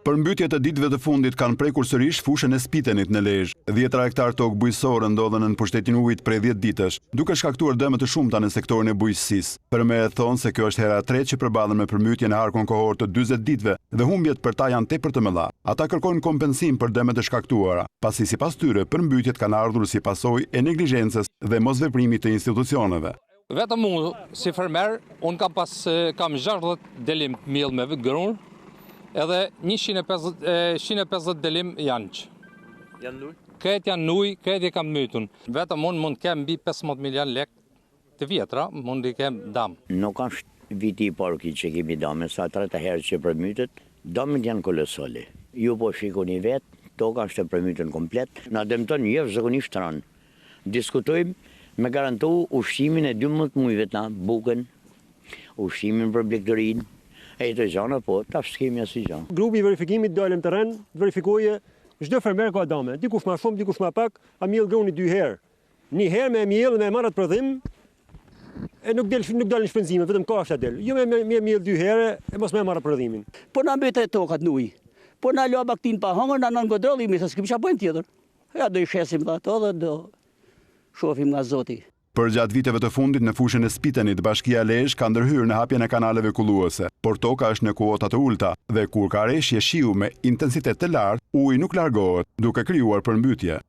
Përmbytjet e ditëve të fundit kanë prekur sërish fushën e Spitenit në Lezhë. 10 hektar tokë bujqësore ndodhen në pushtetin e ujit prej 10 ditësh, duke shkaktuar dëme të shumta në sektorin e bujqësisë. Përmeret thonë se kjo është hera e tretë që përballen me përmbytjen e harkon kohor të 40 ditëve dhe humbjet për ta janë tepër të mëdha. Ata kërkojnë kompensim për dëmet e shkaktuara, pasi sipas tyre përmbytjet kanë ardhur si pasojë e neglizhencës dhe mosveprimit të institucioneve. Vetëm unë, si fermer, unë kam 60 delim miell me grur, edhe 150 delim janë që. Janë nuj? Këtë janë nuj, këtë i kam mytun. Vetëm unë mund kem mbi 15 milion lek të vjetra, mund i kem dam. Nuk është viti i parë që kemi dame, sa 3 herë që përmytet, damet janë kolosale. Ju po shikoni vetë, toka është e përmytën komplet, na dëmton një zakonisht të ranë. Diskutojmë me garantu ushqimin e 12 mujve të na, bukën, ushqimin për blegdërin, e të gjana po, ta s'kemi asnjë gjë. Grupi i verifikimit dalëm terren, verifikoje çdo fermer ka dame, dikush më shumë, dikush më pak, a miell gruni 2 herë. Një herë me miell me marrat prodhim, e nuk dalin shpenzime, vetëm kafsha del. Jo me miell 2 herë e mos më marr prodhimin. Po na mbetet tokat në ujë. Po na lë baktin pa hëngër, na ngodrollimi, se s'kemi çfarë bëjmë tjetër. Ja do i shesim ato dhe do shohim nga Zoti. Për gjatë viteve të fundit në fushën e Spitenit, Bashkia e Lezhë ka ndërhyrë në hapjen e kanaleve kulluese, por toka është në kuota të ulta dhe kur ka reshje shiu me intensitet të lartë, uji nuk largohet, duke krijuar përmbytje.